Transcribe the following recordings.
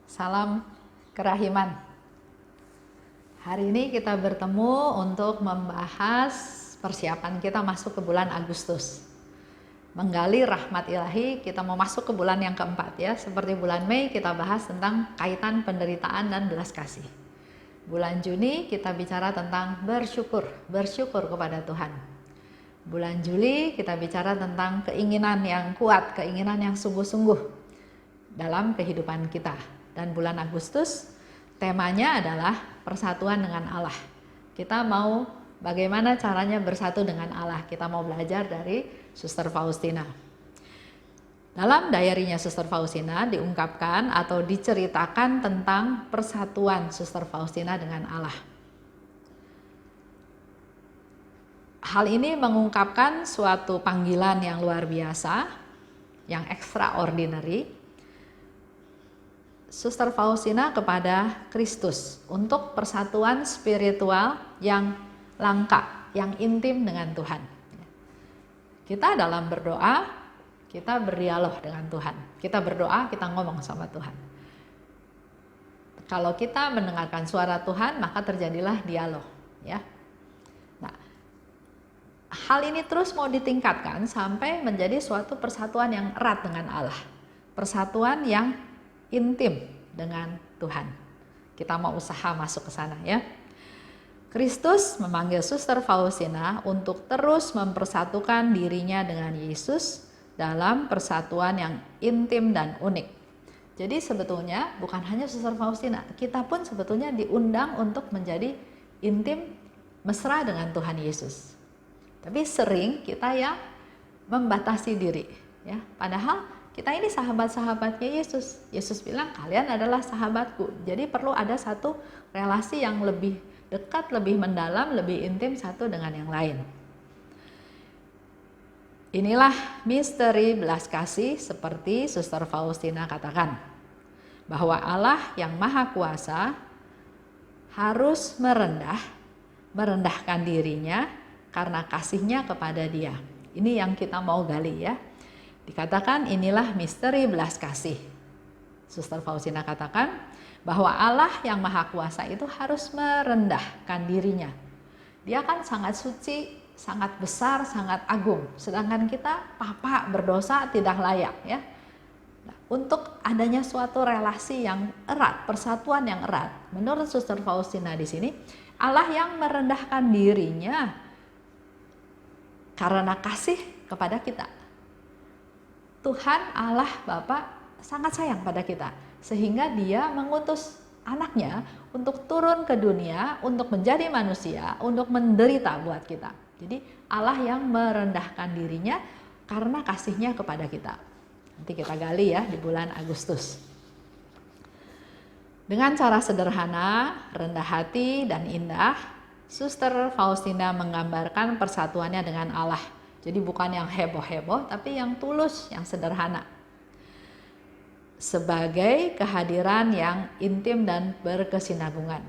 Salam kerahiman. Hari ini kita bertemu untuk membahas persiapan kita masuk ke bulan Agustus. Menggali rahmat ilahi, kita mau masuk ke bulan yang keempat ya. Seperti bulan Mei kita bahas tentang kaitan penderitaan dan belas kasih. Bulan Juni kita bicara tentang bersyukur kepada Tuhan. Bulan Juli kita bicara tentang keinginan yang kuat, keinginan yang sungguh-sungguh dalam kehidupan kita. Dan bulan Agustus temanya adalah persatuan dengan Allah. Kita mau bagaimana caranya bersatu dengan Allah. Kita mau belajar dari Suster Faustina. Dalam diarinya Suster Faustina diungkapkan atau diceritakan tentang persatuan Suster Faustina dengan Allah. Hal ini mengungkapkan suatu panggilan yang luar biasa, yang extraordinary, Suster Faustina kepada Kristus untuk persatuan spiritual yang langka, yang intim dengan Tuhan. Kita dalam berdoa, kita berdialog dengan Tuhan. Kita berdoa, kita ngomong sama Tuhan. Kalau kita mendengarkan suara Tuhan, maka terjadilah dialog, ya. Nah, hal ini terus mau ditingkatkan sampai menjadi suatu persatuan yang erat dengan Allah. Persatuan yang intim dengan Tuhan. Kita mau usaha masuk ke sana ya. Kristus memanggil Suster Faustina untuk terus mempersatukan dirinya dengan Yesus dalam persatuan yang intim dan unik. Jadi sebetulnya bukan hanya Suster Faustina, kita pun sebetulnya diundang untuk menjadi intim mesra dengan Tuhan Yesus. Tapi sering kita yang membatasi diri ya. Padahal kita ini sahabat-sahabatnya Yesus. Yesus bilang kalian adalah sahabatku. Jadi perlu ada satu relasi yang lebih dekat, lebih mendalam, lebih intim satu dengan yang lain. Inilah misteri belas kasih seperti Suster Faustina katakan. Bahwa Allah yang Maha Kuasa harus merendahkan dirinya karena kasihnya kepada Dia. Ini yang kita mau gali ya. Dikatakan inilah misteri belas kasih. Suster Faustina katakan bahwa Allah yang Maha Kuasa itu harus merendahkan dirinya. Dia kan sangat suci, sangat besar, sangat agung. Sedangkan kita papa berdosa tidak layak ya. Nah, untuk adanya suatu relasi yang erat, persatuan yang erat, menurut Suster Faustina di sini, Allah yang merendahkan dirinya karena kasih kepada kita. Tuhan Allah Bapa sangat sayang pada kita sehingga Dia mengutus anaknya untuk turun ke dunia, untuk menjadi manusia, untuk menderita buat kita. Jadi Allah yang merendahkan dirinya karena kasihnya kepada kita. Nanti kita gali ya di bulan Agustus. Dengan cara sederhana, rendah hati dan indah, Suster Faustina menggambarkan persatuannya dengan Allah. Jadi bukan yang heboh-heboh, tapi yang tulus, yang sederhana. Sebagai kehadiran yang intim dan berkesinambungan.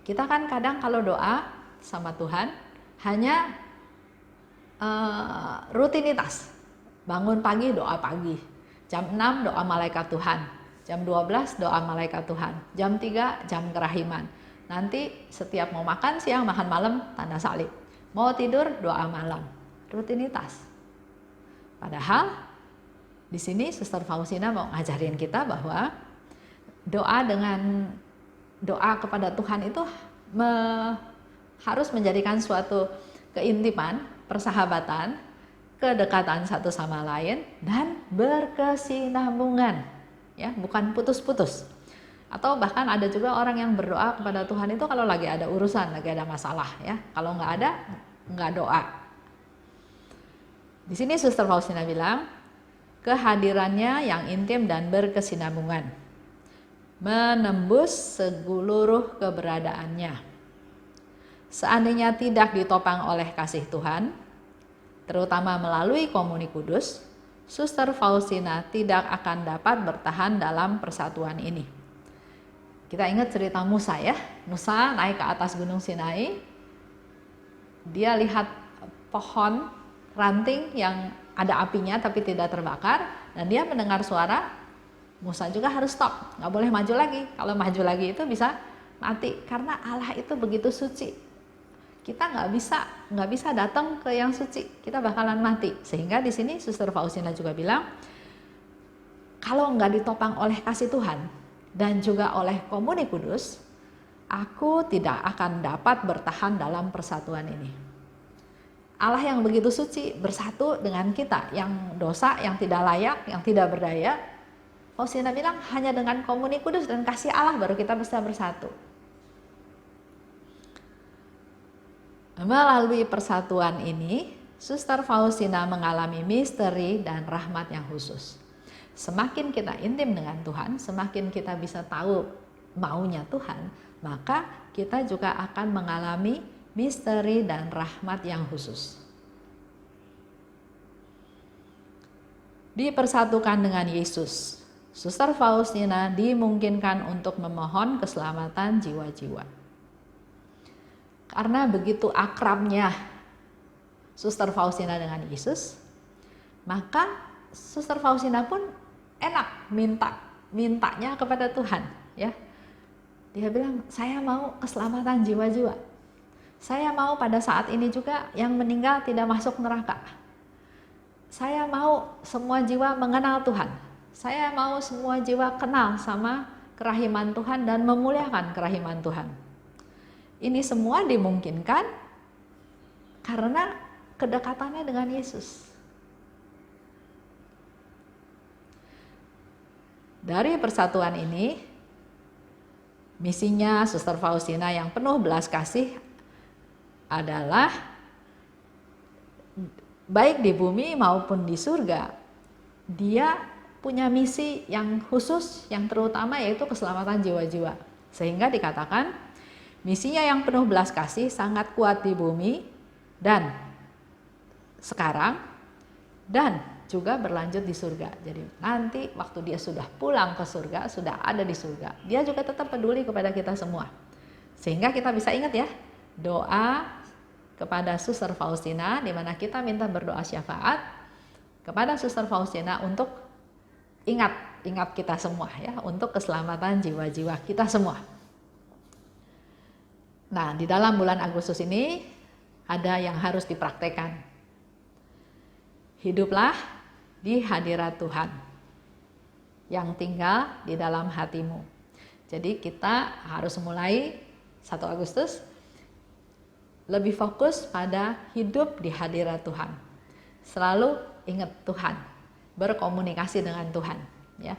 Kita kan kadang kalau doa sama Tuhan, hanya rutinitas. Bangun pagi, doa pagi. Jam 6, doa malaikat Tuhan. Jam 12, doa malaikat Tuhan. Jam 3, jam kerahiman. Nanti setiap mau makan siang, makan malam, tanda salib. Mau tidur, doa malam. Rutinitas. Padahal di sini Suster Faustina mau ngajarin kita bahwa doa kepada Tuhan itu harus menjadikan suatu keintiman, persahabatan, kedekatan satu sama lain dan berkesinambungan. Ya, bukan putus-putus. Atau bahkan ada juga orang yang berdoa kepada Tuhan itu kalau lagi ada urusan, lagi ada masalah ya. Kalau nggak ada, nggak doa. Di sini Suster Faustina bilang, kehadirannya yang intim dan berkesinambungan, menembus seluruh keberadaannya. Seandainya tidak ditopang oleh kasih Tuhan, terutama melalui komuni kudus, Suster Faustina tidak akan dapat bertahan dalam persatuan ini. Kita ingat cerita Musa ya. Musa naik ke atas Gunung Sinai. Dia lihat pohon ranting yang ada apinya tapi tidak terbakar. Dan dia mendengar suara Musa juga harus stop, nggak boleh maju lagi. Kalau maju lagi itu bisa mati, karena Allah itu begitu suci. Kita nggak bisa datang ke yang suci, kita bakalan mati. Sehingga di sini Suster Faustina juga bilang, kalau nggak ditopang oleh kasih Tuhan dan juga oleh komuni kudus, aku tidak akan dapat bertahan dalam persatuan ini. Allah yang begitu suci bersatu dengan kita yang dosa, yang tidak layak, yang tidak berdaya. Faustina bilang hanya dengan komuni kudus dan kasih Allah baru kita bisa bersatu. Melalui persatuan ini, Suster Faustina mengalami misteri dan rahmat yang khusus. Semakin kita intim dengan Tuhan, semakin kita bisa tahu maunya Tuhan, maka kita juga akan mengalami misteri dan rahmat yang khusus. Dipersatukan dengan Yesus, Suster Faustina dimungkinkan untuk memohon keselamatan jiwa-jiwa. Karena begitu akrabnya Suster Faustina dengan Yesus, maka Suster Faustina pun enak mintanya kepada Tuhan, ya. Dia bilang, saya mau keselamatan jiwa-jiwa. Saya mau pada saat ini juga yang meninggal tidak masuk neraka. Saya mau semua jiwa mengenal Tuhan. Saya mau semua jiwa kenal sama kerahiman Tuhan dan memuliakan kerahiman Tuhan. Ini semua dimungkinkan karena kedekatannya dengan Yesus. Dari persatuan ini, misinya Suster Faustina yang penuh belas kasih adalah baik di bumi maupun di surga, dia punya misi yang khusus, yang terutama yaitu keselamatan jiwa-jiwa. Sehingga dikatakan misinya yang penuh belas kasih sangat kuat di bumi dan sekarang dan juga berlanjut di surga. Jadi nanti waktu dia sudah pulang ke surga, sudah ada di surga, dia juga tetap peduli kepada kita semua. Sehingga kita bisa ingat ya, doa kepada Suster Faustina di mana kita minta berdoa syafaat kepada Suster Faustina untuk ingat kita semua ya, untuk keselamatan jiwa-jiwa kita semua. Nah, di dalam bulan Agustus ini ada yang harus dipraktekkan. Hiduplah di hadirat Tuhan yang tinggal di dalam hatimu. Jadi kita harus mulai 1 Agustus lebih fokus pada hidup di hadirat Tuhan. Selalu ingat Tuhan, berkomunikasi dengan Tuhan, ya.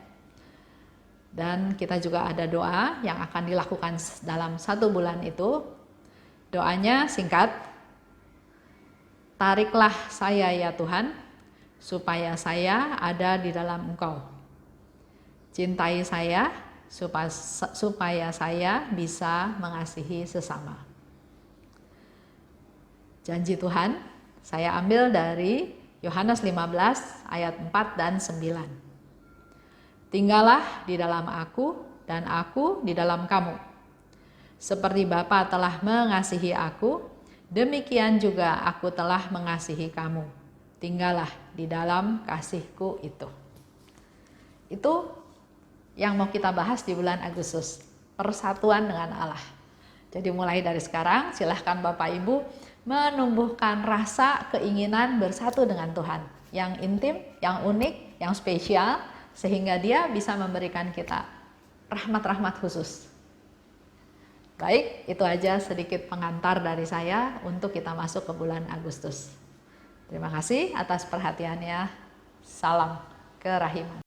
Dan kita juga ada doa yang akan dilakukan dalam 1 bulan itu. Doanya singkat. Tariklah saya ya Tuhan, supaya saya ada di dalam Engkau. Cintai saya supaya saya bisa mengasihi sesama. Janji Tuhan saya ambil dari Yohanes 15 ayat 4 dan 9. Tinggallah di dalam aku dan aku di dalam kamu. Seperti Bapa telah mengasihi aku, demikian juga aku telah mengasihi kamu. Tinggallah di dalam kasihku itu. Itu yang mau kita bahas di bulan Agustus, persatuan dengan Allah. Jadi mulai dari sekarang silahkan Bapak Ibu menumbuhkan rasa keinginan bersatu dengan Tuhan yang intim, yang unik, yang spesial, sehingga dia bisa memberikan kita rahmat-rahmat khusus. Baik, itu aja sedikit pengantar dari saya untuk kita masuk ke bulan Agustus. Terima kasih atas perhatiannya. Salam kerahiman.